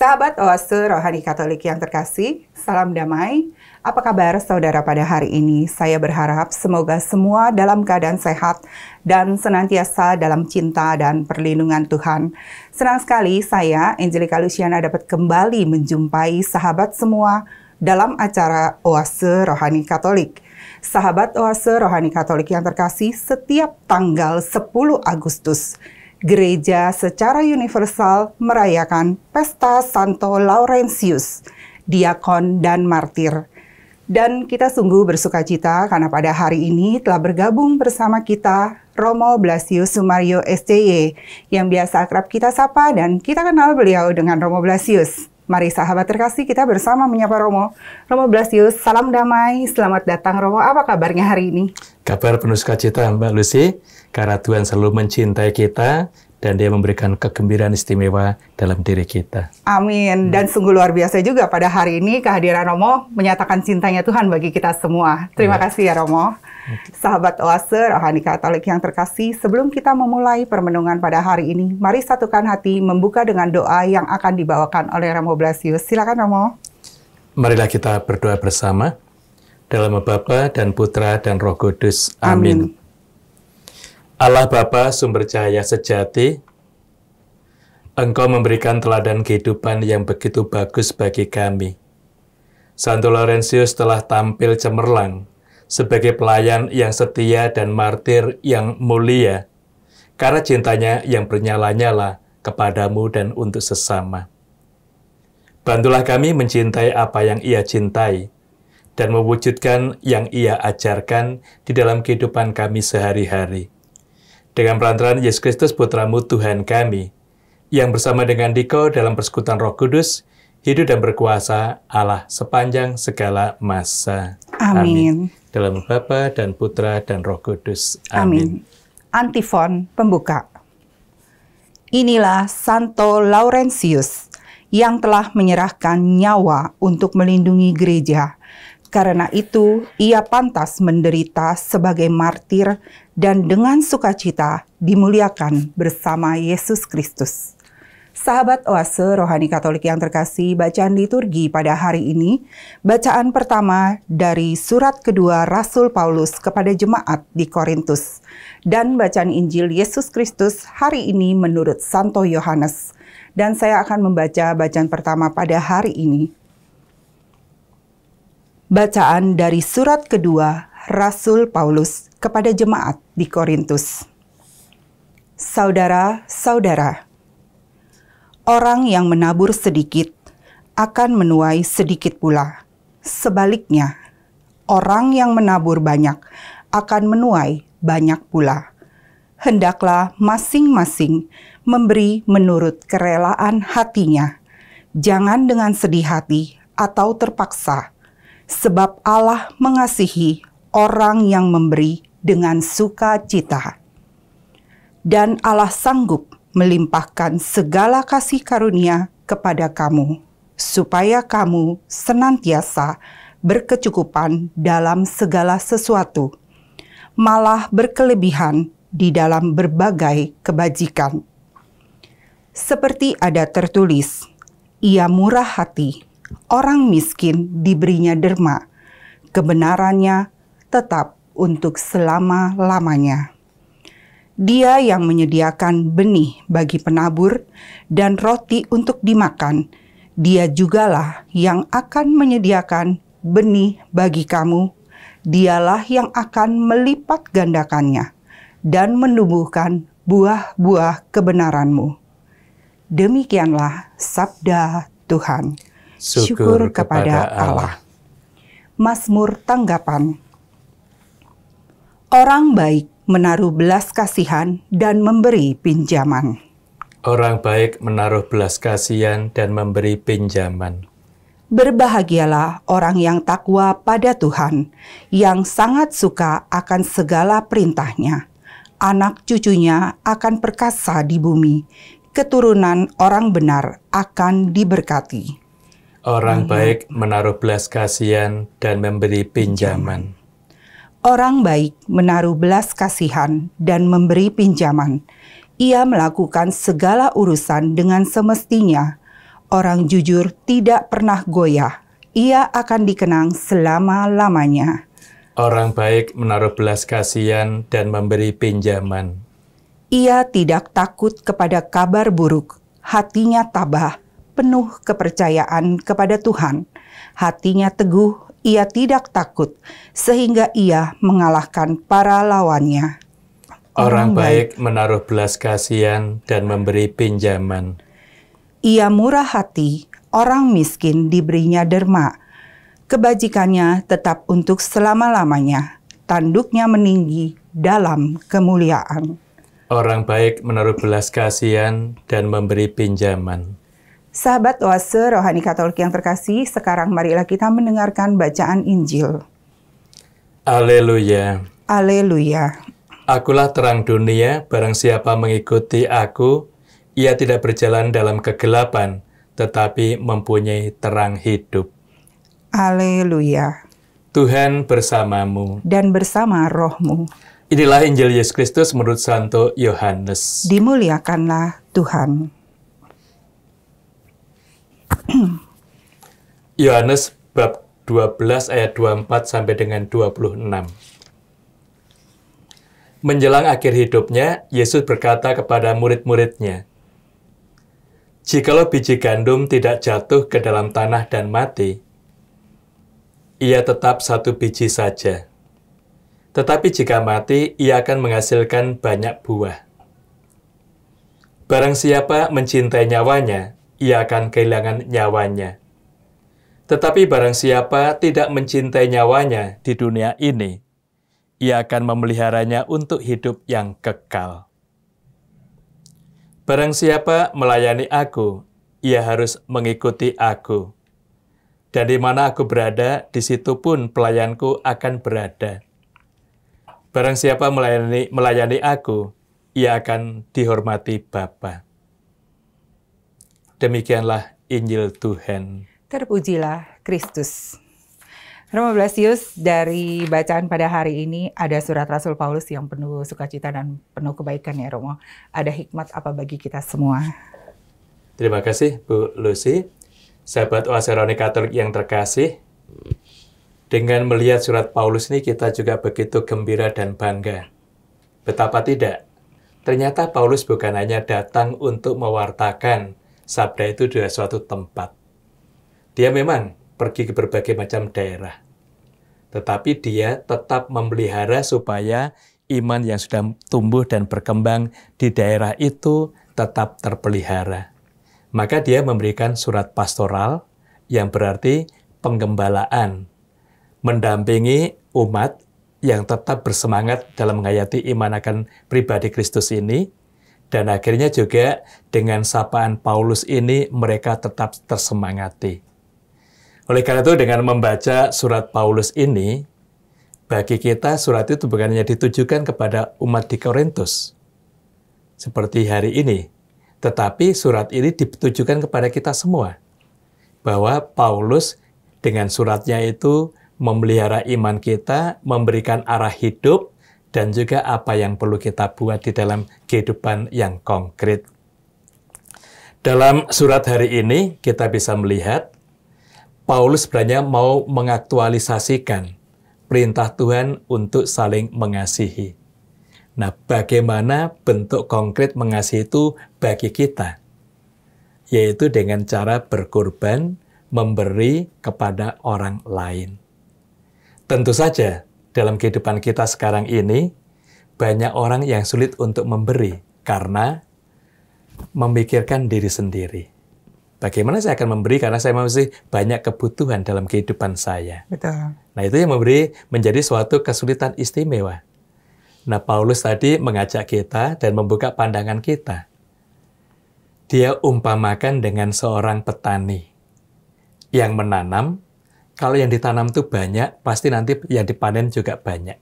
Sahabat Oase Rohani Katolik yang terkasih, salam damai. Apa kabar saudara pada hari ini? Saya berharap semoga semua dalam keadaan sehat dan senantiasa dalam cinta dan perlindungan Tuhan. Senang sekali saya, Angelika Luciana, dapat kembali menjumpai sahabat semua dalam acara Oase Rohani Katolik. Sahabat Oase Rohani Katolik yang terkasih, setiap tanggal 10 Agustus, Gereja secara universal merayakan Pesta Santo Laurentius, diakon dan martir. Dan kita sungguh bersukacita karena pada hari ini telah bergabung bersama kita Romo Blasius Sumario SCY, yang biasa akrab kita sapa dan kita kenal beliau dengan Romo Blasius. Mari sahabat terkasih, kita bersama menyapa Romo. Romo Blasius, salam damai, selamat datang Romo. Apa kabarnya hari ini? Kabar penuh sukacita Mbak Lucy, karena Tuhan selalu mencintai kita dan Dia memberikan kegembiraan istimewa dalam diri kita. Amin. Dan sungguh luar biasa juga pada hari ini kehadiran Romo menyatakan cintanya Tuhan bagi kita semua. Terima kasih ya Romo. Sahabat Oase Rohani Katolik yang terkasih, sebelum kita memulai permenungan pada hari ini, mari satukan hati membuka dengan doa yang akan dibawakan oleh Romo Blasius. Silakan Romo. Marilah kita berdoa bersama. Dalam nama Bapa dan Putra dan Roh Kudus. Amin. Allah Bapa sumber cahaya sejati, Engkau memberikan teladan kehidupan yang begitu bagus bagi kami. Santo Laurentius telah tampil cemerlang sebagai pelayan yang setia dan martir yang mulia, karena cintanya yang bernyala-nyala kepadamu dan untuk sesama. Bantulah kami mencintai apa yang Ia cintai, dan mewujudkan yang Ia ajarkan di dalam kehidupan kami sehari-hari. Dengan perantaraan Yesus Kristus Putra-Mu Tuhan kami, yang bersama dengan Dikau dalam persekutuan Roh Kudus, hidup dan berkuasa Allah sepanjang segala masa. Amin. Dalam Bapa dan Putra dan Roh Kudus. Amin. Antifon pembuka. Inilah Santo Laurentius yang telah menyerahkan nyawa untuk melindungi gereja. Karena itu, ia pantas menderita sebagai martir dan dengan sukacita dimuliakan bersama Yesus Kristus. Sahabat Oase Rohani Katolik yang terkasih, bacaan liturgi pada hari ini, bacaan pertama dari surat kedua Rasul Paulus kepada jemaat di Korintus, dan bacaan Injil Yesus Kristus hari ini menurut Santo Yohanes. Dan saya akan membaca bacaan pertama pada hari ini. Bacaan dari surat kedua Rasul Paulus kepada jemaat di Korintus. Saudara-saudara, orang yang menabur sedikit akan menuai sedikit pula. Sebaliknya, orang yang menabur banyak akan menuai banyak pula. Hendaklah masing-masing memberi menurut kerelaan hatinya, jangan dengan sedih hati atau terpaksa, sebab Allah mengasihi orang yang memberi dengan sukacita. Dan Allah sanggup melimpahkan segala kasih karunia kepada kamu, supaya kamu senantiasa berkecukupan dalam segala sesuatu, malah berkelebihan di dalam berbagai kebajikan. Seperti ada tertulis, Ia murah hati, orang miskin diberinya derma, kebenarannya tetap untuk selama-lamanya. Dia yang menyediakan benih bagi penabur dan roti untuk dimakan, Dia jugalah yang akan menyediakan benih bagi kamu. Dialah yang akan melipat gandakannya dan menumbuhkan buah-buah kebenaranmu. Demikianlah sabda Tuhan. Syukur kepada Allah. Mazmur tanggapan. Orang baik menaruh belas kasihan dan memberi pinjaman. Orang baik menaruh belas kasihan dan memberi pinjaman. Berbahagialah orang yang takwa pada Tuhan, yang sangat suka akan segala perintahnya. Anak cucunya akan perkasa di bumi, keturunan orang benar akan diberkati. Orang baik menaruh belas kasihan dan memberi pinjaman. Orang baik menaruh belas kasihan dan memberi pinjaman. Ia melakukan segala urusan dengan semestinya. Orang jujur tidak pernah goyah, ia akan dikenang selama-lamanya. Orang baik menaruh belas kasihan dan memberi pinjaman. Ia tidak takut kepada kabar buruk, hatinya tabah, penuh kepercayaan kepada Tuhan. Hatinya teguh, ia tidak takut, sehingga ia mengalahkan para lawannya. Orang baik menaruh belas kasihan dan memberi pinjaman. Ia murah hati, orang miskin diberinya derma. Kebajikannya tetap untuk selama-lamanya, tanduknya meninggi dalam kemuliaan. Orang baik menaruh belas kasihan dan memberi pinjaman. Sahabat Oase Rohani Katolik yang terkasih, sekarang marilah kita mendengarkan bacaan Injil. Haleluya. Haleluya. Akulah terang dunia, barang siapa mengikuti aku, ia tidak berjalan dalam kegelapan, tetapi mempunyai terang hidup. Haleluya. Tuhan bersamamu. Dan bersama rohmu. Inilah Injil Yesus Kristus menurut Santo Yohanes. Dimuliakanlah Tuhan. Yohanes bab 12 ayat 24 sampai dengan 26. Menjelang akhir hidupnya, Yesus berkata kepada murid-muridnya, "Jikalau biji gandum tidak jatuh ke dalam tanah dan mati, ia tetap satu biji saja. Tetapi jika mati, ia akan menghasilkan banyak buah. Barang siapa mencintai nyawanya, ia akan kehilangan nyawanya. Tetapi barang siapa tidak mencintai nyawanya di dunia ini, ia akan memeliharanya untuk hidup yang kekal. Barang siapa melayani aku, ia harus mengikuti aku. Dan di mana aku berada, di situ pun pelayanku akan berada. Barang siapa melayani aku, ia akan dihormati Bapa." Demikianlah Injil Tuhan. Terpujilah Kristus. Romo Blasius, dari bacaan pada hari ini ada surat Rasul Paulus yang penuh sukacita dan penuh kebaikan ya Romo. Ada hikmat apa bagi kita semua? Terima kasih Bu Lucy. Sahabat Oase Rohani Katolik yang terkasih, dengan melihat surat Paulus ini kita juga begitu gembira dan bangga. Betapa tidak, ternyata Paulus bukan hanya datang untuk mewartakan sabda itu di suatu tempat. Dia memang pergi ke berbagai macam daerah. Tetapi dia tetap memelihara supaya iman yang sudah tumbuh dan berkembang di daerah itu tetap terpelihara. Maka dia memberikan surat pastoral yang berarti penggembalaan, mendampingi umat yang tetap bersemangat dalam menghayati iman akan pribadi Kristus ini, dan akhirnya juga dengan sapaan Paulus ini mereka tetap tersemangati. Oleh karena itu, dengan membaca surat Paulus ini, bagi kita surat itu bukan hanya ditujukan kepada umat di Korintus, seperti hari ini, tetapi surat ini ditujukan kepada kita semua. Bahwa Paulus dengan suratnya itu memelihara iman kita, memberikan arah hidup, dan juga apa yang perlu kita buat di dalam kehidupan yang konkret. Dalam surat hari ini, kita bisa melihat Paulus sebenarnya mau mengaktualisasikan perintah Tuhan untuk saling mengasihi. Nah, bagaimana bentuk konkret mengasihi itu bagi kita? Yaitu dengan cara berkorban, memberi kepada orang lain. Tentu saja, dalam kehidupan kita sekarang ini, banyak orang yang sulit untuk memberi karena memikirkan diri sendiri. Bagaimana saya akan memberi karena saya masih banyak kebutuhan dalam kehidupan saya. Betul. Nah, itu yang memberi menjadi suatu kesulitan istimewa. Nah, Paulus tadi mengajak kita dan membuka pandangan kita. Dia umpamakan dengan seorang petani yang menanam. Kalau yang ditanam itu banyak, pasti nanti yang dipanen juga banyak.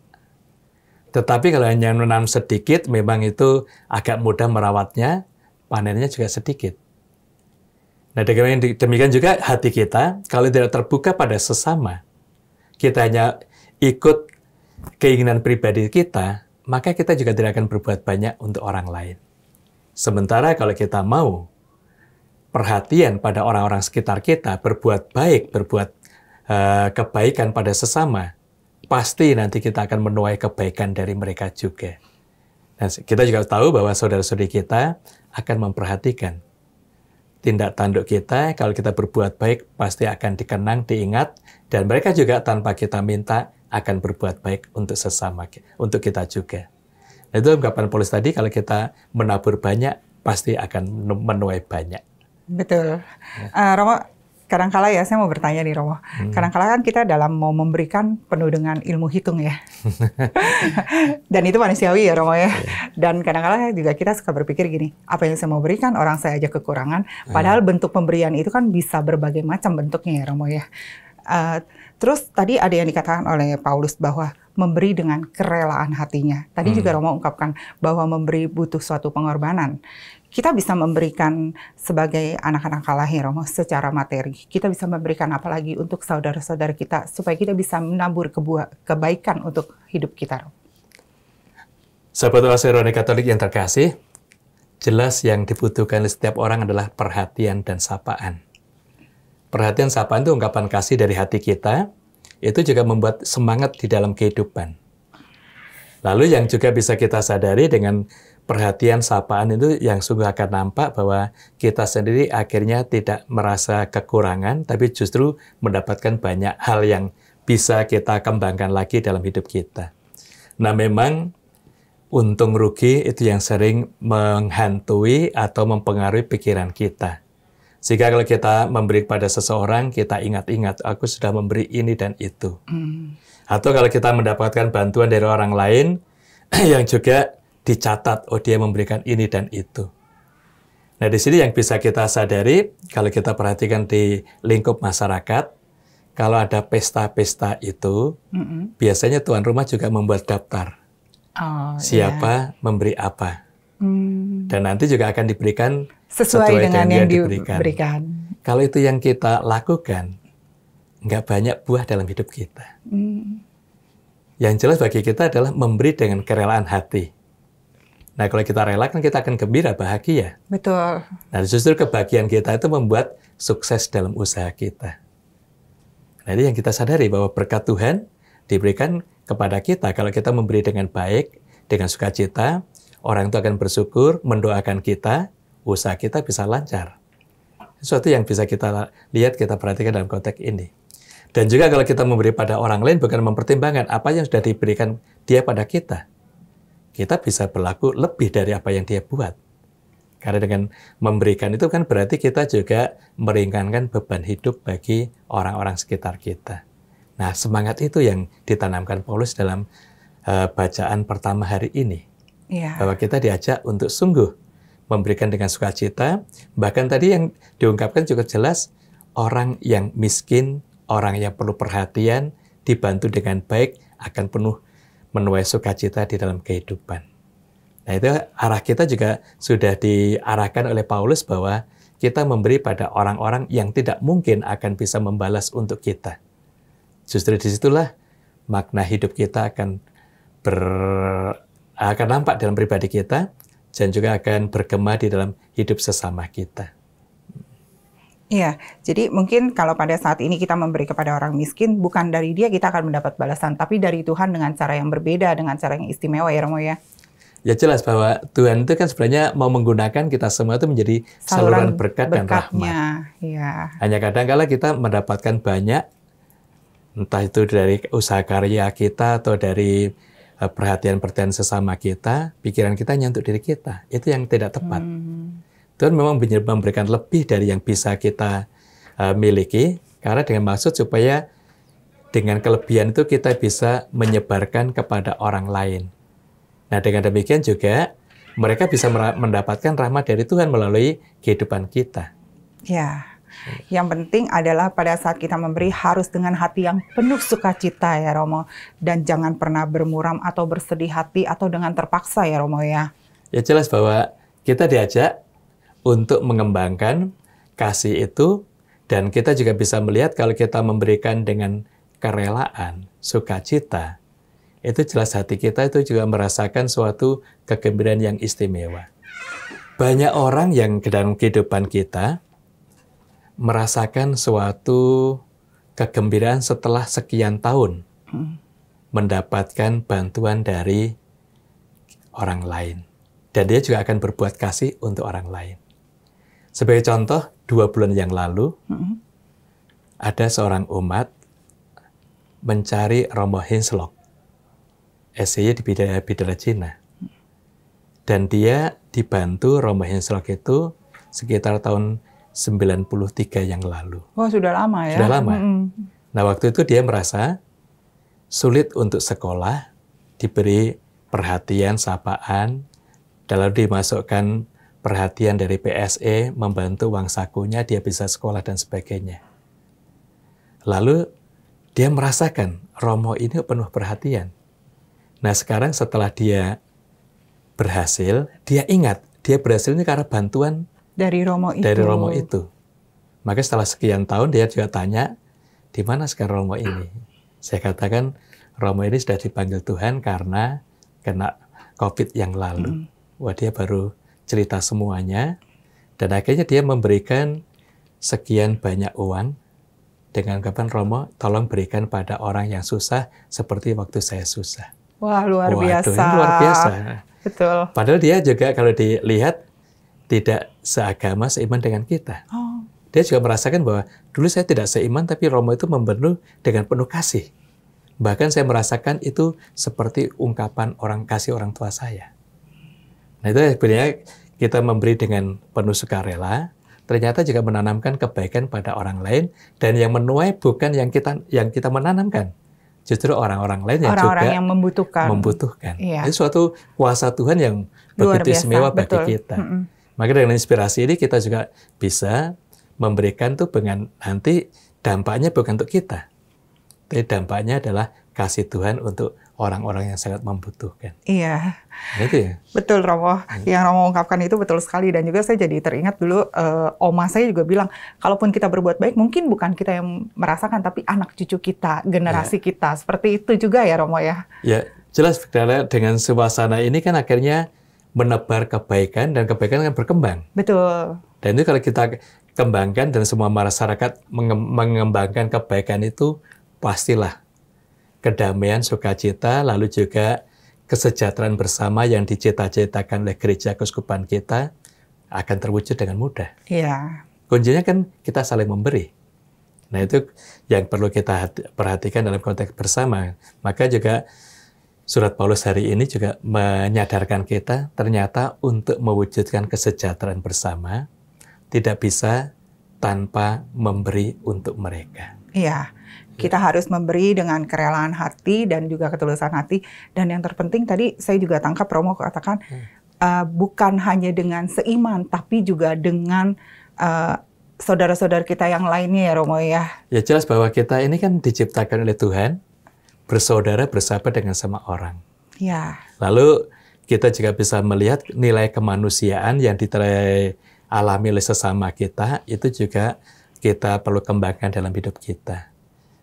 Tetapi kalau hanya menanam sedikit, memang itu agak mudah merawatnya, panennya juga sedikit. Nah, demikian juga hati kita, kalau tidak terbuka pada sesama, kita hanya ikut keinginan pribadi kita, maka kita juga tidak akan berbuat banyak untuk orang lain. Sementara kalau kita mau perhatian pada orang-orang sekitar kita, berbuat baik, berbuat kebaikan pada sesama, pasti nanti kita akan menuai kebaikan dari mereka juga. Nah, kita juga tahu bahwa saudara-saudari kita akan memperhatikan tindak tanduk kita. Kalau kita berbuat baik, pasti akan dikenang, diingat, dan mereka juga tanpa kita minta akan berbuat baik untuk sesama, untuk kita juga. Nah, itu ungkapan Paulus tadi, kalau kita menabur banyak, pasti akan menuai banyak. Betul. Romo, kadang-kala ya, saya mau bertanya nih Romo. Kadang-kala kan kita dalam mau memberikan penuh dengan ilmu hitung ya. Dan itu manusiawi ya Romo ya. Dan kadang-kala juga kita suka berpikir gini, apa yang saya mau berikan, orang saya aja kekurangan. Padahal bentuk pemberian itu kan bisa berbagai macam bentuknya ya Romo ya. Terus tadi ada yang dikatakan oleh Paulus bahwa memberi dengan kerelaan hatinya. Tadi juga Romo ungkapkan bahwa memberi butuh suatu pengorbanan. Kita bisa memberikan sebagai anak-anak Allah ya Romo secara materi. Kita bisa memberikan apalagi untuk saudara-saudara kita supaya kita bisa menabur kebaikan untuk hidup kita. Sahabat Rohani Katolik yang terkasih, jelas yang dibutuhkan oleh setiap orang adalah perhatian dan sapaan. Perhatian sapaan itu ungkapan kasih dari hati kita, itu juga membuat semangat di dalam kehidupan. Lalu yang juga bisa kita sadari dengan perhatian sapaan itu yang sungguh akan nampak bahwa kita sendiri akhirnya tidak merasa kekurangan, tapi justru mendapatkan banyak hal yang bisa kita kembangkan lagi dalam hidup kita. Nah, memang untung rugi itu yang sering menghantui atau mempengaruhi pikiran kita. Sehingga kalau kita memberi kepada seseorang, kita ingat-ingat, aku sudah memberi ini dan itu. Atau kalau kita mendapatkan bantuan dari orang lain, yang juga dicatat, oh dia memberikan ini dan itu. Nah, di sini yang bisa kita sadari, kalau kita perhatikan di lingkup masyarakat, kalau ada pesta-pesta itu, biasanya tuan rumah juga membuat daftar. Siapa memberi apa. Dan nanti juga akan diberikan sesuai dengan yang diberikan. Kalau itu yang kita lakukan, nggak banyak buah dalam hidup kita. Yang jelas bagi kita adalah memberi dengan kerelaan hati. Nah, kalau kita rela kan kita akan gembira, bahagia. Betul. Nah, justru kebahagiaan kita itu membuat sukses dalam usaha kita. Nah, ini yang kita sadari bahwa berkat Tuhan diberikan kepada kita. Kalau kita memberi dengan baik, dengan sukacita, orang itu akan bersyukur, mendoakan kita, usaha kita bisa lancar. Sesuatu yang bisa kita lihat, kita perhatikan dalam konteks ini. Dan juga kalau kita memberi pada orang lain, bukan mempertimbangkan apa yang sudah diberikan dia pada kita. Kita bisa berlaku lebih dari apa yang dia buat. Karena dengan memberikan itu kan berarti kita juga meringankan beban hidup bagi orang-orang sekitar kita. Nah, semangat itu yang ditanamkan Paulus dalam bacaan pertama hari ini. Bahwa kita diajak untuk sungguh memberikan dengan sukacita. Bahkan tadi yang diungkapkan cukup jelas, orang yang miskin, orang yang perlu perhatian, dibantu dengan baik, akan penuh menuai sukacita di dalam kehidupan. Nah, itu arah kita juga sudah diarahkan oleh Paulus bahwa kita memberi pada orang-orang yang tidak mungkin akan bisa membalas untuk kita. Justru disitulah makna hidup kita akan nampak dalam pribadi kita, dan juga akan bergema di dalam hidup sesama kita. Iya, jadi mungkin kalau pada saat ini kita memberi kepada orang miskin, bukan dari dia kita akan mendapat balasan, tapi dari Tuhan dengan cara yang berbeda, dengan cara yang istimewa ya Romo ya? Ya jelas bahwa Tuhan itu kan sebenarnya mau menggunakan kita semua itu menjadi saluran berkat dan rahmat. Ya. Hanya kadang-kala kita mendapatkan banyak, entah itu dari usaha karya kita atau dari perhatian-perhatian sesama kita, pikiran kita hanya untuk diri kita. Itu yang tidak tepat. Tuhan memang memberikan lebih dari yang bisa kita miliki, karena dengan maksud supaya dengan kelebihan itu kita bisa menyebarkan kepada orang lain. Nah, dengan demikian juga mereka bisa mendapatkan rahmat dari Tuhan melalui kehidupan kita. Ya, yang penting adalah pada saat kita memberi harus dengan hati yang penuh sukacita ya Romo, dan jangan pernah bermuram atau bersedih hati atau dengan terpaksa ya Romo ya. Ya jelas bahwa kita diajak untuk mengembangkan kasih itu, dan kita juga bisa melihat kalau kita memberikan dengan kerelaan, sukacita, itu jelas hati kita itu juga merasakan suatu kegembiraan yang istimewa. Banyak orang yang dalam kehidupan kita merasakan suatu kegembiraan setelah sekian tahun mendapatkan bantuan dari orang lain. Dan dia juga akan berbuat kasih untuk orang lain. Sebagai contoh, 2 bulan yang lalu, ada seorang umat mencari Romo Hinslock, SY di Bidara Cina. Dan dia dibantu Romo Hinslock itu sekitar tahun 93 yang lalu. Oh, sudah lama ya? Sudah lama. Nah, waktu itu dia merasa sulit untuk sekolah, diberi perhatian, sapaan, lalu dimasukkan perhatian dari PSE, membantu uang sakunya, dia bisa sekolah dan sebagainya. Lalu dia merasakan Romo ini penuh perhatian. Nah, sekarang setelah dia berhasil, dia ingat dia berhasilnya karena bantuan dari Romo itu. Dari Romo itu. Maka setelah sekian tahun dia juga tanya, di mana sekarang Romo ini? Saya katakan Romo ini sudah dipanggil Tuhan karena kena COVID yang lalu. Wah, dia baru cerita semuanya. Dan akhirnya dia memberikan sekian banyak uang dengan kapan Romo, tolong berikan pada orang yang susah seperti waktu saya susah. Wah, luar biasa. Ini luar biasa. Betul. Padahal dia juga kalau dilihat tidak seagama, seiman dengan kita. Oh. Dia juga merasakan bahwa dulu saya tidak seiman, tapi Romo itu membunuh dengan penuh kasih. Bahkan saya merasakan itu seperti ungkapan kasih orang tua saya. Nah, itu sebenarnya kita memberi dengan penuh sukarela, ternyata juga menanamkan kebaikan pada orang lain, dan yang menuai bukan yang kita menanamkan, justru orang-orang lain yang juga yang membutuhkan. Iya. Itu suatu kuasa Tuhan yang begitu istimewa bagi kita. Maka dengan inspirasi ini kita juga bisa memberikan tuh dengan nanti dampaknya bukan untuk kita, tapi dampaknya adalah kasih Tuhan untuk orang-orang yang sangat membutuhkan. Iya. Itu ya. Betul, Romo. Yang Romo ungkapkan itu betul sekali. Dan juga saya jadi teringat dulu, oma saya juga bilang, kalaupun kita berbuat baik, mungkin bukan kita yang merasakan, tapi anak cucu kita, generasi kita. Seperti itu juga ya, Romo ya? Ya, jelas. Karena dengan suasana ini kan akhirnya menebar kebaikan, dan kebaikan akan berkembang. Betul. Dan itu kalau kita kembangkan, dan semua masyarakat mengembangkan kebaikan itu, pastilah kedamaian, sukacita, lalu juga kesejahteraan bersama yang dicita-citakan oleh gereja keuskupan kita akan terwujud dengan mudah. Iya. Kuncinya kan kita saling memberi. Nah, itu yang perlu kita perhatikan dalam konteks bersama. Maka juga surat Paulus hari ini juga menyadarkan kita ternyata untuk mewujudkan kesejahteraan bersama tidak bisa tanpa memberi untuk mereka. Iya. Kita harus memberi dengan kerelaan hati dan juga ketulusan hati. Dan yang terpenting tadi saya juga tangkap Romo katakan, bukan hanya dengan seiman, tapi juga dengan saudara-saudara kita yang lainnya ya Romo ya. Ya, jelas bahwa kita ini kan diciptakan oleh Tuhan, bersaudara, bersahabat dengan sama orang. Ya. Lalu kita juga bisa melihat nilai kemanusiaan yang dialami oleh sesama kita, itu juga kita perlu kembangkan dalam hidup kita.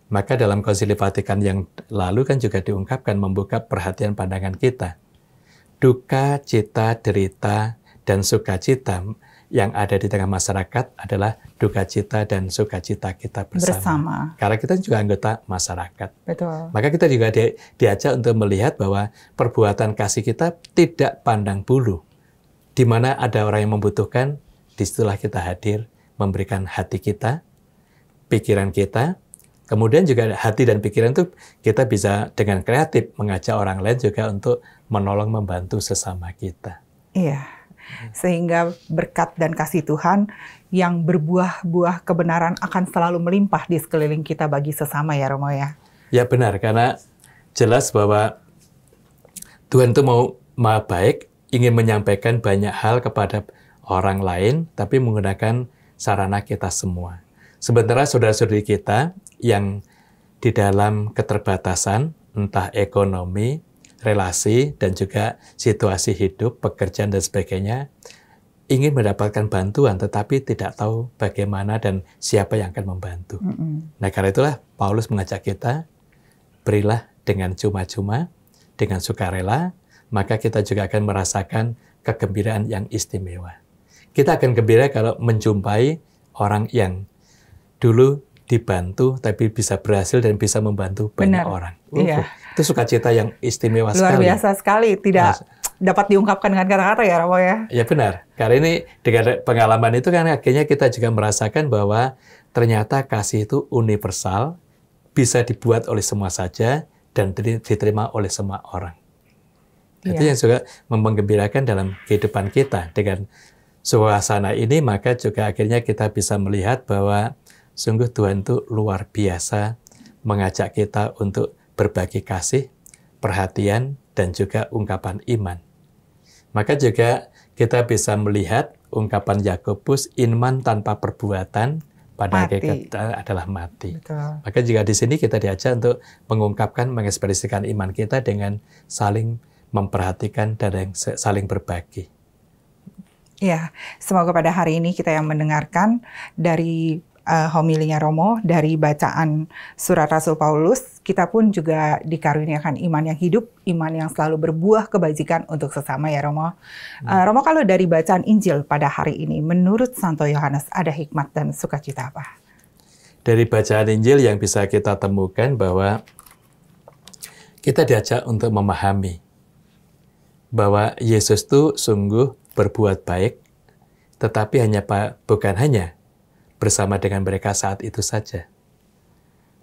Maka dalam Konsili Vatikan yang lalu kan juga diungkapkan, membuka perhatian pandangan kita. Duka, cita, derita, dan sukacita yang ada di tengah masyarakat adalah duka cita dan sukacita kita bersama. Karena kita juga anggota masyarakat. Betul. Maka kita juga diajak untuk melihat bahwa perbuatan kasih kita tidak pandang bulu. Di mana ada orang yang membutuhkan, disitulah kita hadir, memberikan hati kita, pikiran kita. Kemudian juga hati dan pikiran itu kita bisa dengan kreatif mengajak orang lain juga untuk menolong, membantu sesama kita. Iya, sehingga berkat dan kasih Tuhan yang berbuah-buah kebenaran akan selalu melimpah di sekeliling kita bagi sesama ya Romo ya? Ya benar, karena jelas bahwa Tuhan itu mau baik, ingin menyampaikan banyak hal kepada orang lain, tapi menggunakan sarana kita semua. Sementara saudara-saudari kita yang di dalam keterbatasan, entah ekonomi, relasi, dan juga situasi hidup, pekerjaan, dan sebagainya, ingin mendapatkan bantuan, tetapi tidak tahu bagaimana dan siapa yang akan membantu. Nah, karena itulah Paulus mengajak kita, berilah dengan cuma-cuma, dengan sukarela, maka kita juga akan merasakan kegembiraan yang istimewa. Kita akan gembira kalau menjumpai orang yang dulu dibantu, tapi bisa berhasil dan bisa membantu banyak orang. Iya. Itu sukacita yang istimewa Luar sekali. biasa sekali, tidak dapat diungkapkan dengan kata-kata ya Romo ya. Ya benar, karena ini dengan pengalaman itu kan akhirnya kita juga merasakan bahwa ternyata kasih itu universal, bisa dibuat oleh semua saja, dan diterima oleh semua orang. Itu yang juga menggembirakan dalam kehidupan kita. Dengan suasana ini, maka juga akhirnya kita bisa melihat bahwa sungguh Tuhan itu luar biasa mengajak kita untuk berbagi kasih, perhatian, dan juga ungkapan iman. Maka juga kita bisa melihat ungkapan Yakobus, iman tanpa perbuatan pada hakikatnya adalah mati. Betul. Maka juga di sini kita diajak untuk mengungkapkan, mengekspresikan iman kita dengan saling memperhatikan dan saling berbagi. Ya, semoga pada hari ini kita yang mendengarkan dari homilinya Romo, dari bacaan surat Rasul Paulus, kita pun juga dikaruniakan iman yang hidup, iman yang selalu berbuah kebajikan untuk sesama ya Romo. Romo, kalau dari bacaan Injil pada hari ini, menurut Santo Yohanes ada hikmat dan sukacita apa? Dari bacaan Injil yang bisa kita temukan bahwa kita diajak untuk memahami bahwa Yesus itu sungguh berbuat baik, tetapi bukan hanya bersama dengan mereka saat itu saja.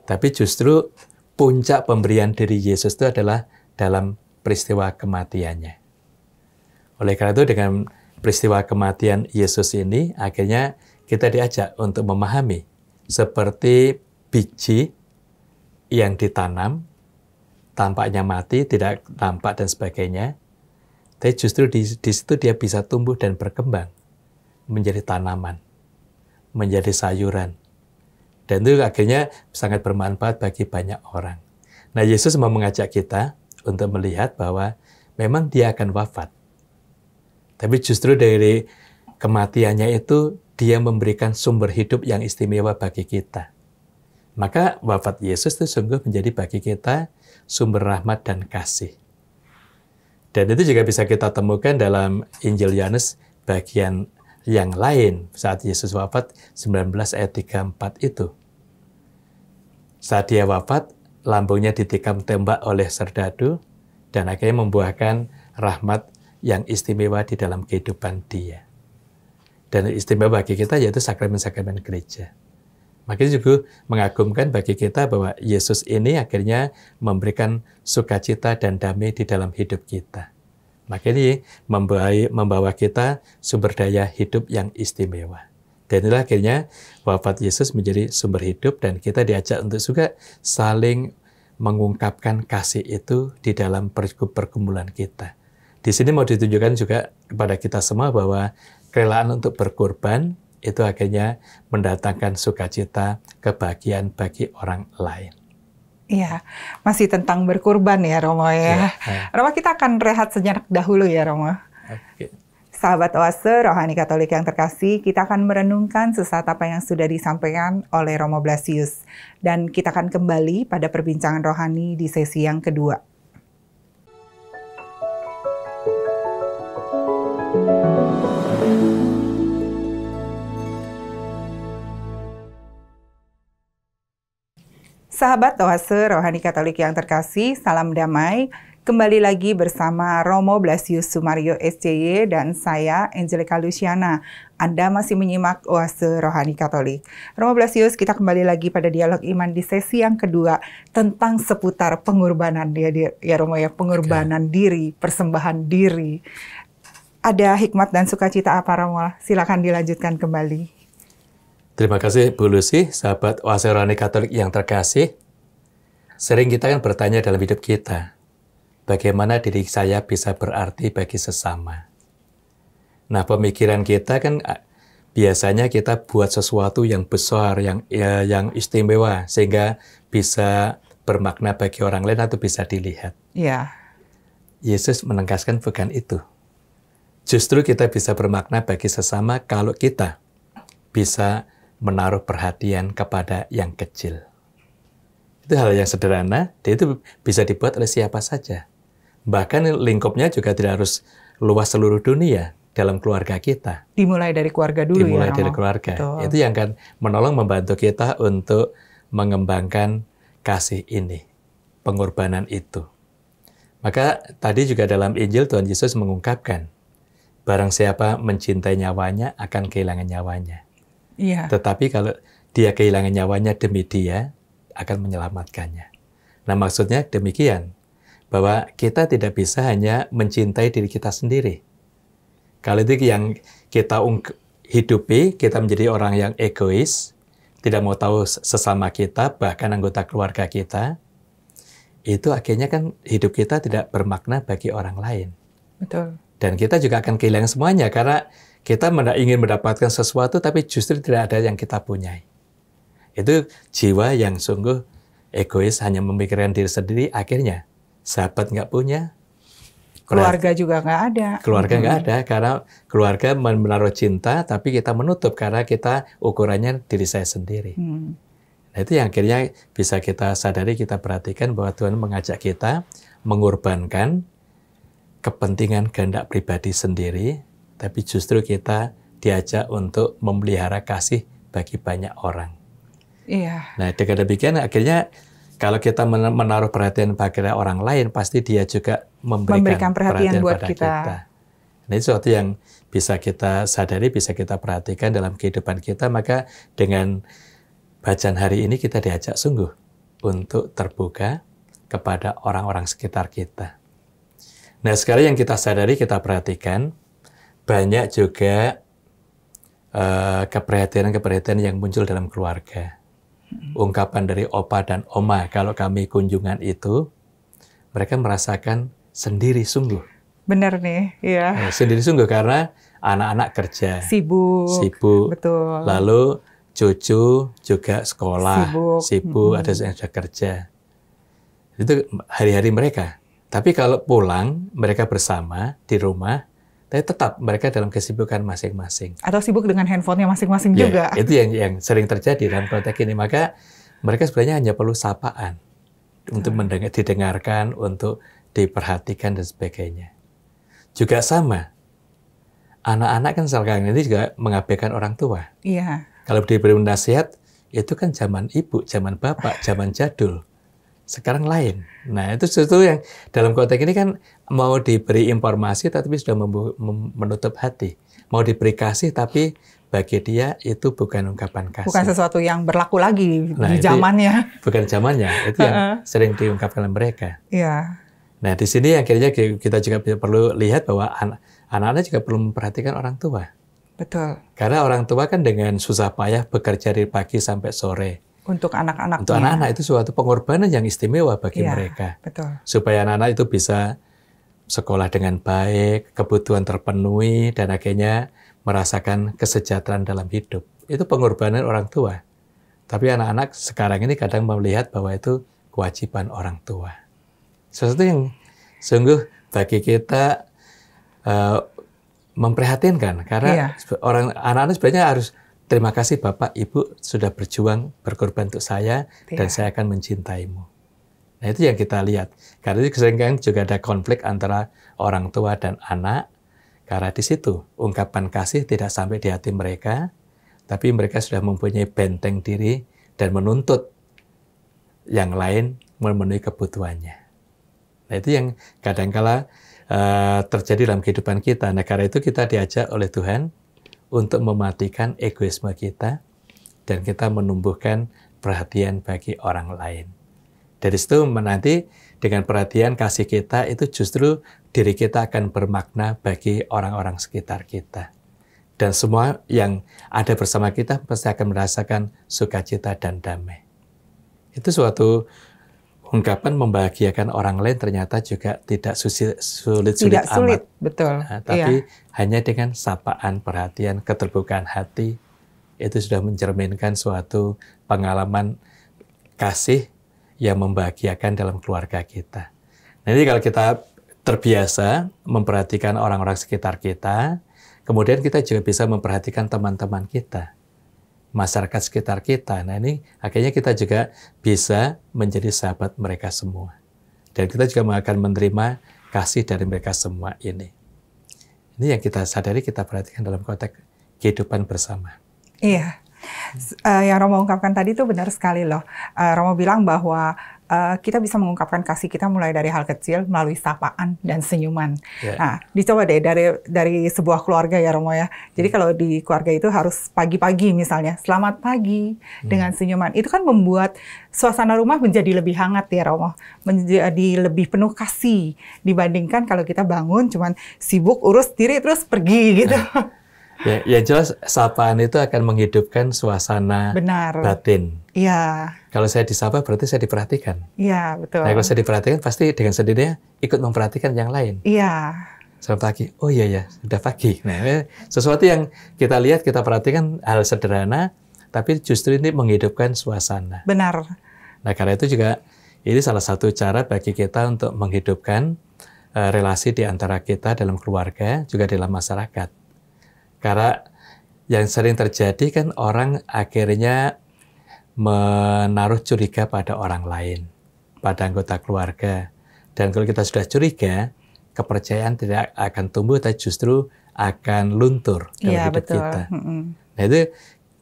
Tapi justru puncak pemberian diri Yesus itu adalah dalam peristiwa kematiannya. Oleh karena itu dengan peristiwa kematian Yesus ini, akhirnya kita diajak untuk memahami seperti biji yang ditanam, tampaknya mati, tidak nampak dan sebagainya. Tapi justru di situ dia bisa tumbuh dan berkembang menjadi tanaman, menjadi sayuran. Dan itu akhirnya sangat bermanfaat bagi banyak orang. Nah, Yesus mau mengajak kita untuk melihat bahwa memang dia akan wafat. Tapi justru dari kematiannya itu, dia memberikan sumber hidup yang istimewa bagi kita. Maka wafat Yesus itu sungguh menjadi bagi kita sumber rahmat dan kasih. Dan itu juga bisa kita temukan dalam Injil Yohanes bagian yang lain saat Yesus wafat 19 ayat 34 itu. Saat dia wafat, lambungnya ditikam tembak oleh serdadu dan akhirnya membuahkan rahmat yang istimewa di dalam kehidupan dia. Dan istimewa bagi kita yaitu sakramen-sakramen gereja. Makanya juga mengagumkan bagi kita bahwa Yesus ini akhirnya memberikan sukacita dan damai di dalam hidup kita. Makanya membawa kita sumber daya hidup yang istimewa. Dan inilah akhirnya wafat Yesus menjadi sumber hidup dan kita diajak untuk juga saling mengungkapkan kasih itu di dalam pergumulan kita. Di sini mau ditunjukkan juga kepada kita semua bahwa kerelaan untuk berkorban itu akhirnya mendatangkan sukacita, kebahagiaan bagi orang lain. Iya, masih tentang berkorban ya Romo ya. Romo, kita akan rehat sejenak dahulu ya Romo. Oke. Sahabat Oase Rohani Katolik yang terkasih, kita akan merenungkan sesaat apa yang sudah disampaikan oleh Romo Blasius. Dan kita akan kembali pada perbincangan rohani di sesi yang kedua. Sahabat Oase Rohani Katolik yang terkasih, salam damai. Kembali lagi bersama Romo Blasius Sumario SCY dan saya Angelica Luciana. Anda masih menyimak Oase Rohani Katolik. Romo Blasius, kita kembali lagi pada dialog iman di sesi yang kedua tentang seputar pengorbanan ya Romo ya, pengorbanan diri, persembahan diri. Ada hikmat dan sukacita apa Romo? Silakan dilanjutkan kembali. Terima kasih Bu Lucy, sahabat Oase Rohani Katolik yang terkasih. Sering kita kan bertanya dalam hidup kita, bagaimana diri saya bisa berarti bagi sesama. Nah, pemikiran kita kan biasanya kita buat sesuatu yang besar, yang istimewa, sehingga bisa bermakna bagi orang lain atau bisa dilihat. Iya. Yesus menegaskan bukan itu. Justru kita bisa bermakna bagi sesama kalau kita bisa menaruh perhatian kepada yang kecil. Itu hal yang sederhana, dan itu bisa dibuat oleh siapa saja. Bahkan lingkupnya juga tidak harus luas seluruh dunia. dalam keluarga kita. Dimulai dari keluarga dulu. Dimulai ya, dari keluarga. Betul. Itu yang akan menolong membantu kita untuk mengembangkan kasih ini, pengorbanan itu. Maka tadi juga dalam Injil Tuhan Yesus mengungkapkan, barang siapa mencintai nyawanya akan kehilangan nyawanya. Iya. Tetapi kalau dia kehilangan nyawanya demi dia, akan menyelamatkannya. Nah, maksudnya demikian, bahwa kita tidak bisa hanya mencintai diri kita sendiri. Kalau itu yang kita hidupi, kita menjadi orang yang egois, tidak mau tahu sesama kita, bahkan anggota keluarga kita, itu akhirnya kan hidup kita tidak bermakna bagi orang lain. Betul. Dan kita juga akan kehilangan semuanya, karena kita ingin mendapatkan sesuatu, tapi justru tidak ada yang kita punyai. Itu jiwa yang sungguh egois, hanya memikirkan diri sendiri, akhirnya sahabat nggak punya, keluarga juga nggak ada. Keluarga nggak ada, karena keluarga menaruh cinta, tapi kita menutup karena kita ukurannya diri saya sendiri. Nah, itu yang akhirnya bisa kita sadari, kita perhatikan bahwa Tuhan mengajak kita mengorbankan kepentingan kehendak pribadi sendiri, tapi justru kita diajak untuk memelihara kasih bagi banyak orang. Iya. Nah, dengan demikian akhirnya kalau kita menaruh perhatian pada orang lain, pasti dia juga memberikan perhatian buat pada kita. Nah, itu sesuatu yang bisa kita sadari, bisa kita perhatikan dalam kehidupan kita. Maka dengan bacaan hari ini kita diajak sungguh untuk terbuka kepada orang-orang sekitar kita. Nah, sekarang yang kita sadari, kita perhatikan, banyak juga keprihatinan-keprihatinan yang muncul dalam keluarga. Ungkapan dari opa dan oma, kalau kami kunjungan itu, mereka merasakan sendiri sungguh. Benar nih, ya. Sendiri sungguh karena anak-anak kerja. Sibuk. Betul. Lalu cucu juga sekolah. Sibuk, ada yang sudah kerja. Itu hari-hari mereka. Tapi kalau pulang, mereka bersama di rumah, tapi tetap mereka dalam kesibukan masing-masing. Atau sibuk dengan handphonenya masing-masing juga. Itu yang sering terjadi dalam konteks ini. Maka mereka sebenarnya hanya perlu sapaan untuk didengarkan, untuk diperhatikan dan sebagainya. Juga sama, anak-anak kan sekarang ini juga mengabaikan orang tua. Iya. Kalau diberi nasihat, itu kan zaman ibu, zaman bapak, zaman jadul. Sekarang lain. Nah, itu sesuatu yang dalam konteks ini kan mau diberi informasi tapi sudah menutup hati. Mau diberi kasih tapi bagi dia itu bukan ungkapan kasih. Bukan sesuatu yang berlaku lagi di zamannya. Bukan zamannya. Itu yang sering diungkapkan oleh mereka. Iya. Nah, di sini akhirnya kita juga perlu lihat bahwa anak-anak juga perlu memperhatikan orang tua. Betul. Karena orang tua kan dengan susah payah bekerja dari pagi sampai sore. Untuk anak-anak. Untuk anak-anak itu suatu pengorbanan yang istimewa bagi mereka. Betul. Supaya anak-anak itu bisa sekolah dengan baik, kebutuhan terpenuhi, dan akhirnya merasakan kesejahteraan dalam hidup. Itu pengorbanan orang tua. Tapi anak-anak sekarang ini kadang melihat bahwa itu kewajiban orang tua. Sesuatu yang sungguh bagi kita memprihatinkan. Karena anak-anak sebenarnya harus terima kasih Bapak, Ibu sudah berjuang, berkorban untuk saya, dan saya akan mencintaimu. Nah, itu yang kita lihat. Karena itu sering juga ada konflik antara orang tua dan anak, karena di situ ungkapan kasih tidak sampai di hati mereka, tapi mereka sudah mempunyai benteng diri dan menuntut yang lain memenuhi kebutuhannya. Nah, itu yang kadangkala terjadi dalam kehidupan kita. Nah, karena itu kita diajak oleh Tuhan untuk mematikan egoisme kita dan kita menumbuhkan perhatian bagi orang lain. Dari situ nanti dengan perhatian kasih kita itu justru diri kita akan bermakna bagi orang-orang sekitar kita. Dan semua yang ada bersama kita pasti akan merasakan sukacita dan damai. Itu suatu ungkapan membahagiakan orang lain ternyata juga tidak sulit-sulit amat. Betul. Nah, tapi hanya dengan sapaan, perhatian, keterbukaan hati, itu sudah mencerminkan suatu pengalaman kasih yang membahagiakan dalam keluarga kita. Jadi kalau kita terbiasa memperhatikan orang-orang sekitar kita, kemudian kita juga bisa memperhatikan teman-teman kita, masyarakat sekitar kita. Nah, ini akhirnya kita juga bisa menjadi sahabat mereka semua. Dan kita juga akan menerima kasih dari mereka semua ini. Ini yang kita sadari, kita perhatikan dalam konteks kehidupan bersama. Iya. Yang Romo ungkapkan tadi itu benar sekali loh. Romo bilang bahwa kita bisa mengungkapkan kasih kita mulai dari hal kecil melalui sapaan dan senyuman. Yeah. Nah, dicoba deh dari sebuah keluarga ya Romo ya. Jadi kalau di keluarga itu harus pagi-pagi misalnya, selamat pagi dengan senyuman. Itu kan membuat suasana rumah menjadi lebih hangat ya Romo. Menjadi lebih penuh kasih dibandingkan kalau kita bangun cuman sibuk urus diri terus pergi gitu. Ya jelas sapaan itu akan menghidupkan suasana batin. Iya. Kalau saya disapa berarti saya diperhatikan. Iya, betul. Nah, kalau saya diperhatikan pasti dengan sendirinya ikut memperhatikan yang lain. Iya. Selamat pagi. Oh iya ya, sudah pagi. Nah, sesuatu yang kita lihat, kita perhatikan hal sederhana, tapi justru ini menghidupkan suasana. Benar. Nah, karena itu juga ini salah satu cara bagi kita untuk menghidupkan relasi di antara kita dalam keluarga, juga dalam masyarakat. Karena yang sering terjadi kan orang akhirnya menaruh curiga pada orang lain, pada anggota keluarga. Dan kalau kita sudah curiga, kepercayaan tidak akan tumbuh, tapi justru akan luntur dalam hidup kita. Nah itu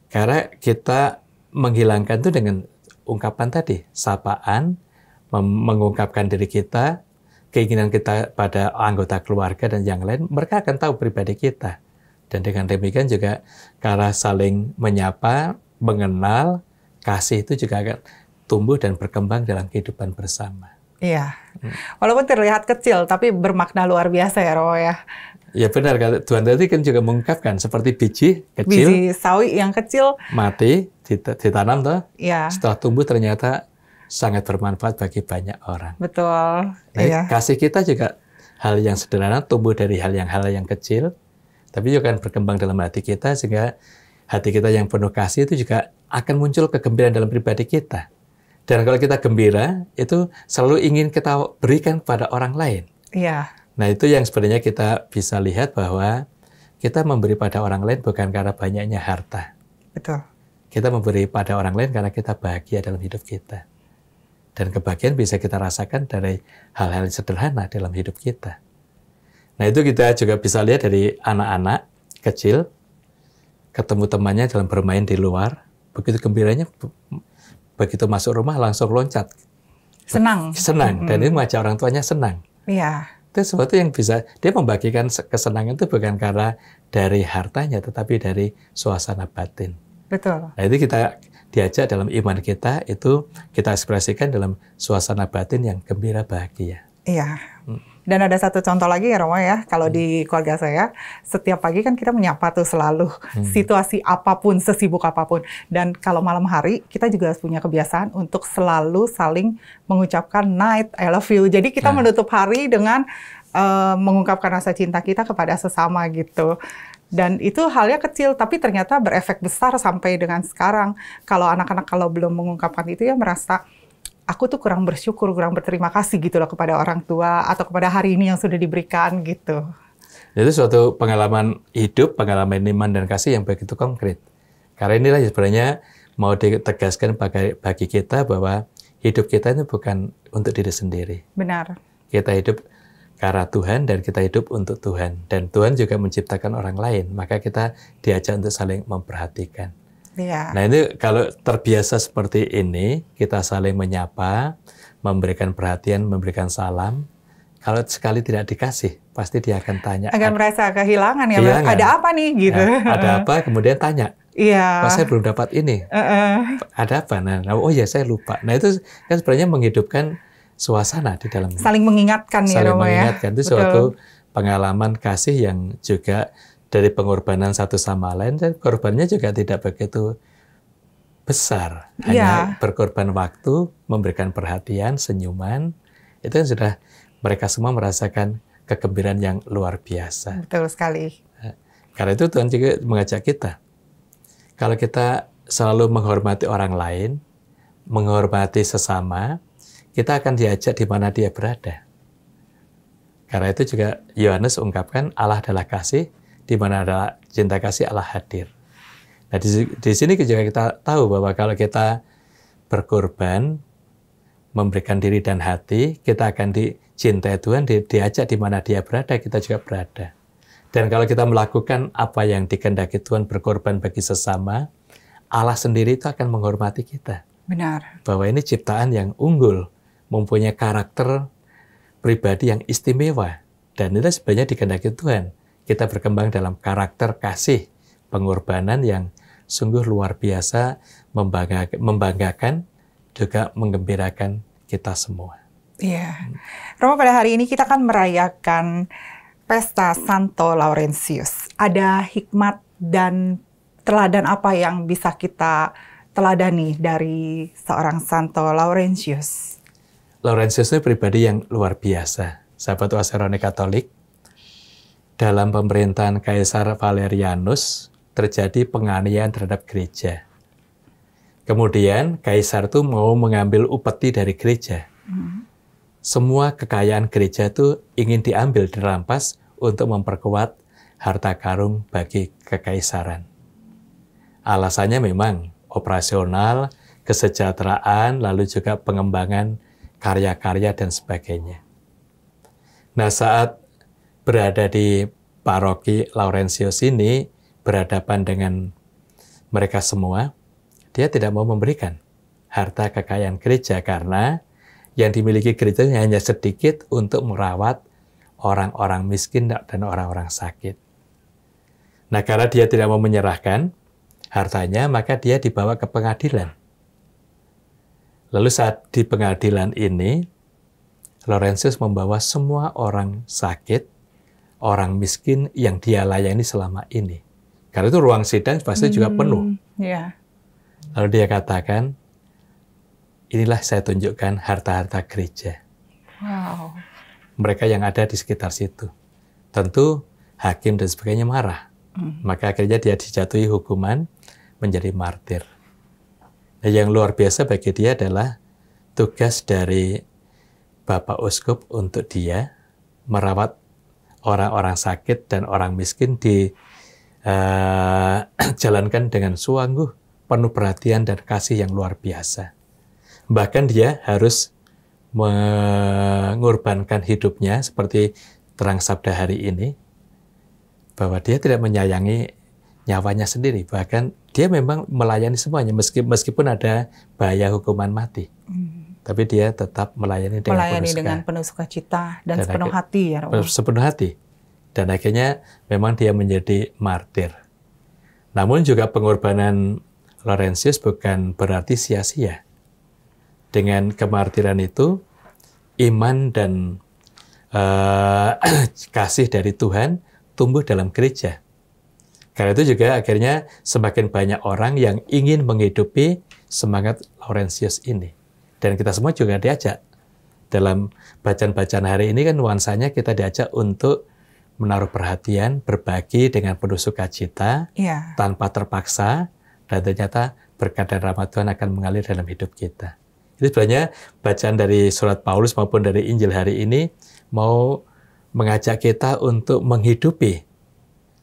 karena kita menghilangkan itu dengan ungkapan tadi, sapaan, mengungkapkan diri kita, keinginan kita pada anggota keluarga dan yang lain, mereka akan tahu pribadi kita. Dan dengan demikian juga karena saling menyapa, mengenal, kasih itu juga akan tumbuh dan berkembang dalam kehidupan bersama. Iya, walaupun terlihat kecil, tapi bermakna luar biasa ya Romo ya. Ya benar, Tuhan tadi kan juga mengungkapkan seperti biji kecil. Biji sawi yang kecil. Mati, ditanam toh. Iya. Setelah tumbuh ternyata sangat bermanfaat bagi banyak orang. Betul. Nah, iya. Kasih kita juga hal yang sederhana, tumbuh dari hal yang kecil. Tapi juga akan berkembang dalam hati kita, sehingga hati kita yang penuh kasih itu juga akan muncul kegembiraan dalam pribadi kita. Dan kalau kita gembira, itu selalu ingin kita berikan kepada orang lain. Iya. Nah itu yang sebenarnya kita bisa lihat bahwa kita memberi pada orang lain bukan karena banyaknya harta. Betul. Kita memberi pada orang lain karena kita bahagia dalam hidup kita. Dan kebahagiaan bisa kita rasakan dari hal-hal sederhana dalam hidup kita. Nah itu kita juga bisa lihat dari anak-anak kecil, ketemu temannya dalam bermain di luar, begitu gembiranya, begitu masuk rumah langsung loncat. Senang. Dan ini mengajak orang tuanya senang. Iya. Itu sesuatu yang bisa, dia membagikan kesenangan itu bukan karena dari hartanya, tetapi dari suasana batin. Betul. Nah itu kita diajak dalam iman kita, itu kita ekspresikan dalam suasana batin yang gembira bahagia. Iya. Dan ada satu contoh lagi ya Romo ya, kalau di keluarga saya, setiap pagi kan kita menyapa tuh selalu, situasi apapun, sesibuk apapun. Dan kalau malam hari, kita juga punya kebiasaan untuk selalu saling mengucapkan night, I love you. Jadi kita menutup hari dengan mengungkapkan rasa cinta kita kepada sesama gitu. Dan itu halnya kecil, tapi ternyata berefek besar sampai dengan sekarang. Kalau anak-anak kalau belum mengungkapkan itu ya merasa, aku tuh kurang bersyukur, kurang berterima kasih gitu loh kepada orang tua atau kepada hari ini yang sudah diberikan gitu. Jadi suatu pengalaman hidup, pengalaman iman dan kasih yang begitu konkret. Karena inilah sebenarnya mau ditegaskan bagi kita bahwa hidup kita ini bukan untuk diri sendiri. Benar. Kita hidup karena Tuhan dan kita hidup untuk Tuhan. Dan Tuhan juga menciptakan orang lain, maka kita diajak untuk saling memperhatikan. Iya. Nah ini kalau terbiasa seperti ini, kita saling menyapa, memberikan perhatian, memberikan salam. Kalau sekali tidak dikasih, pasti dia akan tanya. Akan merasa kehilangan ya, ada apa nih gitu. Ya, ada apa, kemudian tanya. Iya. Kok saya belum dapat ini? Ada apa? Nah, oh ya saya lupa. Nah itu kan sebenarnya menghidupkan suasana di dalam. Saling mengingatkan ya Romo ya. Saling mengingatkan, itu suatu pengalaman kasih yang juga dari pengorbanan satu sama lain, dan korbannya juga tidak begitu besar. Hanya berkorban waktu, memberikan perhatian, senyuman, itu kan sudah mereka semua merasakan kegembiraan yang luar biasa. Betul sekali. Karena itu Tuhan juga mengajak kita. Kalau kita selalu menghormati orang lain, menghormati sesama, kita akan diajak di mana dia berada. Karena itu juga Yohanes ungkapkan Allah adalah kasih, di mana ada cinta kasih Allah hadir. Nah di sini juga kita tahu bahwa kalau kita berkorban, memberikan diri dan hati, kita akan dicintai Tuhan, diajak di mana dia berada, kita juga berada. Dan kalau kita melakukan apa yang dikehendaki Tuhan, berkorban bagi sesama, Allah sendiri itu akan menghormati kita. Benar. Bahwa ini ciptaan yang unggul, mempunyai karakter pribadi yang istimewa. Dan itu sebenarnya dikehendaki Tuhan. Kita berkembang dalam karakter kasih, pengorbanan yang sungguh luar biasa, membanggakan, juga menggembirakan kita semua. Iya. Romo, pada hari ini kita akan merayakan Pesta Santo Laurentius. Ada hikmat dan teladan apa yang bisa kita teladani dari seorang Santo Laurentius? Laurentius itu pribadi yang luar biasa. Sahabat Wasseroni Katolik, dalam pemerintahan Kaisar Valerianus terjadi penganiayaan terhadap gereja. Kemudian Kaisar itu mau mengambil upeti dari gereja. Semua kekayaan gereja itu ingin diambil, dirampas untuk memperkuat harta karun bagi kekaisaran. Alasannya memang operasional, kesejahteraan, lalu juga pengembangan karya-karya dan sebagainya. Nah, saat berada di paroki Laurentius ini, berhadapan dengan mereka semua, dia tidak mau memberikan harta kekayaan gereja karena yang dimiliki gereja hanya sedikit untuk merawat orang-orang miskin dan orang-orang sakit. Nah, karena dia tidak mau menyerahkan hartanya, maka dia dibawa ke pengadilan. Lalu saat di pengadilan ini, Laurentius membawa semua orang sakit, orang miskin yang dia layani selama ini. Karena itu ruang sidang pasti juga penuh. Yeah. Lalu dia katakan, inilah saya tunjukkan harta-harta gereja. Wow. Mereka yang ada di sekitar situ. Tentu hakim dan sebagainya marah. Maka akhirnya dia dijatuhi hukuman menjadi martir. Nah, yang luar biasa bagi dia adalah tugas dari Bapak Uskup untuk dia merawat orang-orang sakit dan orang miskin dijalankan dengan sungguh penuh perhatian dan kasih yang luar biasa. Bahkan dia harus mengorbankan hidupnya seperti terang sabda hari ini, bahwa dia tidak menyayangi nyawanya sendiri, bahkan dia memang melayani semuanya meskipun ada bahaya hukuman mati. Tapi dia tetap melayani dengan penuh sukacita dan sepenuh hati, ya Romo. Sepenuh hati. Dan akhirnya memang dia menjadi martir. Namun juga pengorbanan Laurentius bukan berarti sia-sia. Dengan kemartiran itu, iman dan kasih dari Tuhan tumbuh dalam gereja. Karena itu juga akhirnya semakin banyak orang yang ingin menghidupi semangat Laurentius ini. Dan kita semua juga diajak. Dalam bacaan-bacaan hari ini kan nuansanya kita diajak untuk menaruh perhatian, berbagi dengan penuh sukacita, tanpa terpaksa, dan ternyata berkat dan rahmat Tuhan akan mengalir dalam hidup kita. Itu sebenarnya bacaan dari surat Paulus maupun dari Injil hari ini mau mengajak kita untuk menghidupi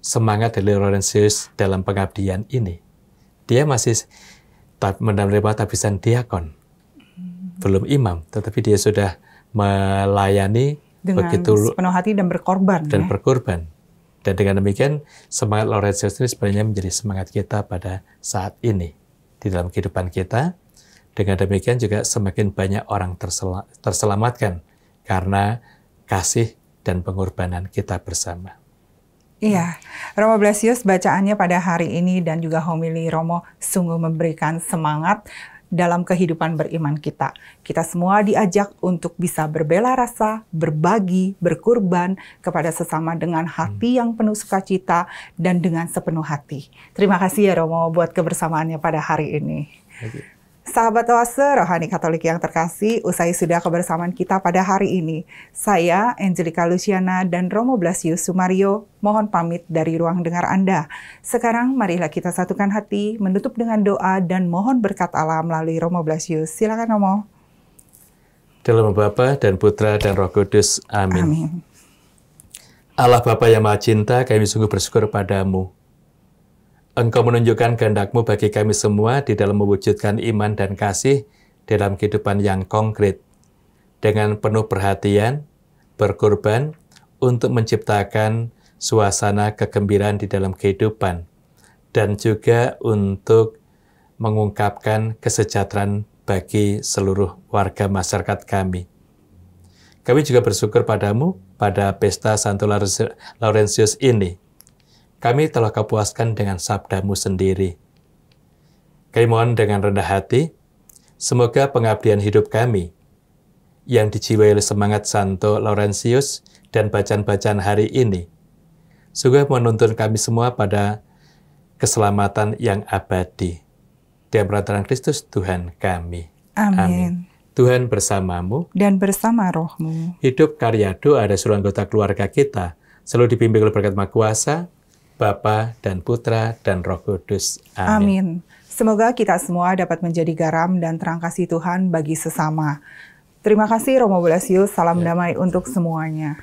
semangat dari Laurentius dalam pengabdian ini. Dia masih menerima tabisan diakon, belum imam, tetapi dia sudah melayani dengan begitu sepenuh hati dan berkorban. Berkorban. Dan dengan demikian semangat Laurentius ini sebenarnya menjadi semangat kita pada saat ini di dalam kehidupan kita. Dengan demikian juga semakin banyak orang terselamatkan karena kasih dan pengorbanan kita bersama. Iya, Romo Blasius bacaannya pada hari ini dan juga homili Romo sungguh memberikan semangat dalam kehidupan beriman kita. Kita semua diajak untuk bisa berbela rasa, berbagi, berkurban kepada sesama dengan hati yang penuh sukacita dan dengan sepenuh hati. Terima kasih ya Romo buat kebersamaannya pada hari ini. Sahabat Oase Rohani Katolik yang terkasih, usai sudah kebersamaan kita pada hari ini. Saya, Angelica Luciana dan Romo Blasius Sumario, mohon pamit dari ruang dengar Anda. Sekarang marilah kita satukan hati, menutup dengan doa dan mohon berkat Allah melalui Romo Blasius. Silakan Romo. Dalam nama Bapa dan Putra dan Roh Kudus. Amin. Amin. Allah Bapa yang Maha Cinta, kami sungguh bersyukur padamu. Engkau menunjukkan kehendak-Mu bagi kami semua di dalam mewujudkan iman dan kasih dalam kehidupan yang konkret. Dengan penuh perhatian, berkorban untuk menciptakan suasana kegembiraan di dalam kehidupan, dan juga untuk mengungkapkan kesejahteraan bagi seluruh warga masyarakat kami. Kami juga bersyukur padamu pada pesta Santo Laurentius ini. Kami telah Kau puaskan dengan sabdamu sendiri. Kami mohon dengan rendah hati, semoga pengabdian hidup kami yang dijiwai oleh semangat Santo Laurentius dan bacaan-bacaan hari ini sungguh menuntun kami semua pada keselamatan yang abadi. Dalam perantaraan Kristus Tuhan kami. Amin. Tuhan bersamamu Dan bersama rohmu. Hidup karya doa ada seluruh anggota keluarga kita selalu dibimbing oleh berkat Maha Kuasa, Bapa dan Putra dan Roh Kudus. Amin. Amin. Semoga kita semua dapat menjadi garam dan terang kasih Tuhan bagi sesama. Terima kasih Romo Blasius, salam damai untuk semuanya.